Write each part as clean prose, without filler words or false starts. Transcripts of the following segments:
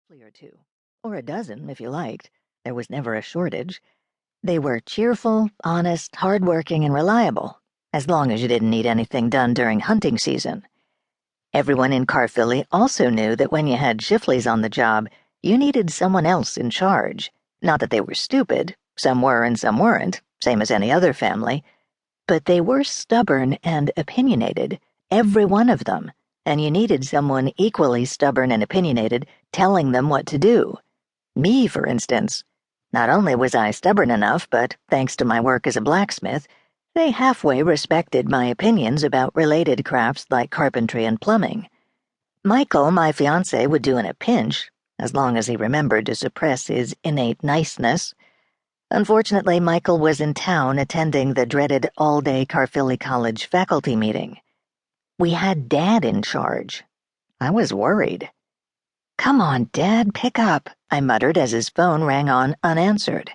or two, or a dozen if you liked. There was never a shortage. They were cheerful, honest, hardworking, and reliable, as long as you didn't need anything done during hunting season. Everyone in Caerphilly also knew that when you had Shifleys on the job, you needed someone else in charge. Not that they were stupid, some were and some weren't, same as any other family, but they were stubborn and opinionated, every one of them, and you needed someone equally stubborn and opinionated telling them what to do. Me, for instance. Not only was I stubborn enough, but thanks to my work as a blacksmith, they halfway respected my opinions about related crafts like carpentry and plumbing. Michael, my fiancé, would do in a pinch, as long as he remembered to suppress his innate niceness. Unfortunately, Michael was in town attending the dreaded all-day Caerphilly College faculty meeting. We had Dad in charge. I was worried. "Come on, Dad, pick up," I muttered as his phone rang on unanswered.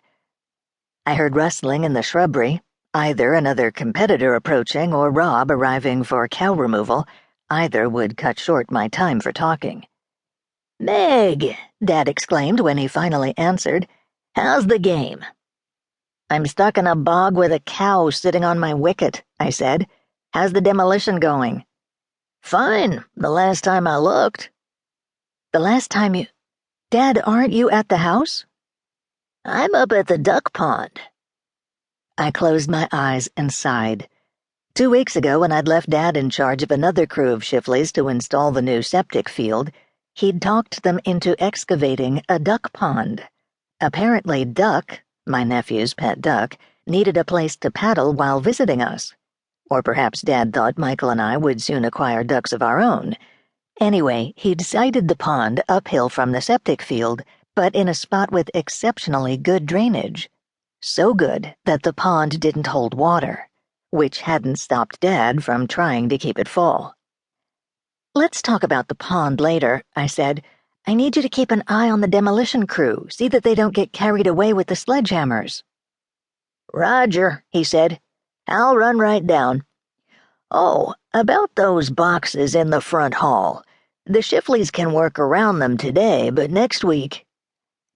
I heard rustling in the shrubbery, either another competitor approaching or Rob arriving for cow removal. Either would cut short my time for talking. "Meg," Dad exclaimed when he finally answered, "how's the game?" "I'm stuck in a bog with a cow sitting on my wicket," I said. "How's the demolition going?" "Fine, the last time I looked." "The last time you— Dad, aren't you at the house?" "I'm up at the duck pond." I closed my eyes and sighed. 2 weeks ago, when I'd left Dad in charge of another crew of Shifleys to install the new septic field, he'd talked them into excavating a duck pond. Apparently Duck, my nephew's pet duck, needed a place to paddle while visiting us. Or perhaps Dad thought Michael and I would soon acquire ducks of our own. Anyway, he'd sited the pond uphill from the septic field, but in a spot with exceptionally good drainage. So good that the pond didn't hold water, which hadn't stopped Dad from trying to keep it full. "Let's talk about the pond later," I said. "I need you to keep an eye on the demolition crew, see that they don't get carried away with the sledgehammers." "Roger," he said. "I'll run right down. Oh, about those boxes in the front hall. The Shifleys can work around them today, but next week—"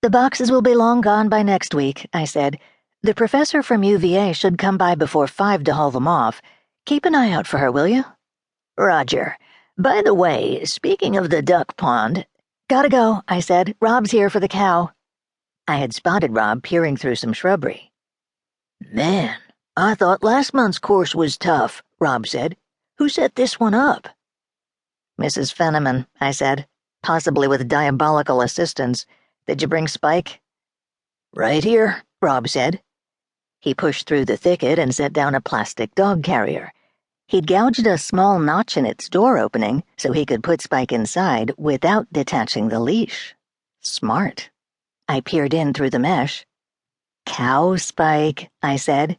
"The boxes will be long gone by next week," I said. "The professor from UVA should come by before 5 to haul them off. Keep an eye out for her, will you?" "Roger. By the way, speaking of the duck pond—" "Gotta go," I said. "Rob's here for the cow." I had spotted Rob peering through some shrubbery. "Man, I thought last month's course was tough," Rob said. "Who set this one up?" "Mrs. Fenneman," I said, "possibly with diabolical assistance. Did you bring Spike?" "Right here," Rob said. He pushed through the thicket and set down a plastic dog carrier. He'd gouged a small notch in its door opening so he could put Spike inside without detaching the leash. Smart. I peered in through the mesh. "Cow, Spike," I said.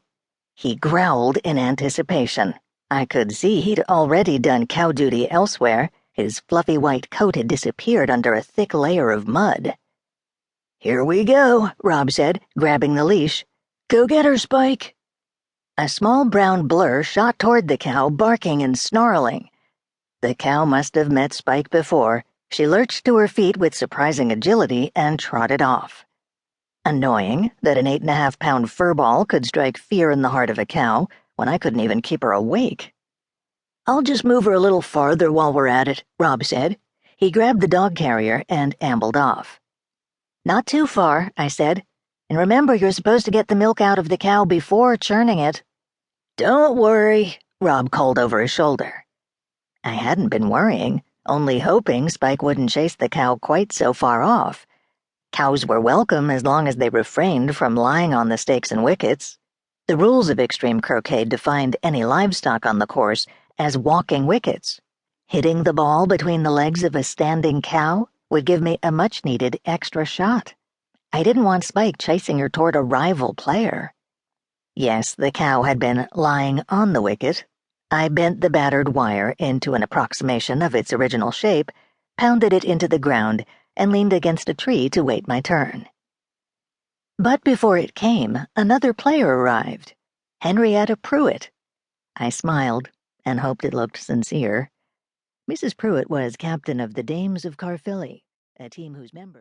He growled in anticipation. I could see he'd already done cow duty elsewhere. His fluffy white coat had disappeared under a thick layer of mud. "Here we go," Rob said, grabbing the leash. "Go get her, Spike." A small brown blur shot toward the cow, barking and snarling. The cow must have met Spike before. She lurched to her feet with surprising agility and trotted off. Annoying that an 8.5-pound furball could strike fear in the heart of a cow when I couldn't even keep her awake. "I'll just move her a little farther while we're at it," Rob said. He grabbed the dog carrier and ambled off. "Not too far," I said. "And remember, you're supposed to get the milk out of the cow before churning it." "Don't worry," Rob called over his shoulder. I hadn't been worrying, only hoping Spike wouldn't chase the cow quite so far off. Cows were welcome as long as they refrained from lying on the stakes and wickets. The rules of extreme croquet defined any livestock on the course as walking wickets. Hitting the ball between the legs of a standing cow would give me a much-needed extra shot. I didn't want Spike chasing her toward a rival player. Yes, the cow had been lying on the wicket. I bent the battered wire into an approximation of its original shape, pounded it into the ground, and leaned against a tree to wait my turn. But before it came, another player arrived, Henrietta Pruitt. I smiled and hoped it looked sincere. Mrs. Pruitt was captain of the Dames of Caerphilly, a team whose members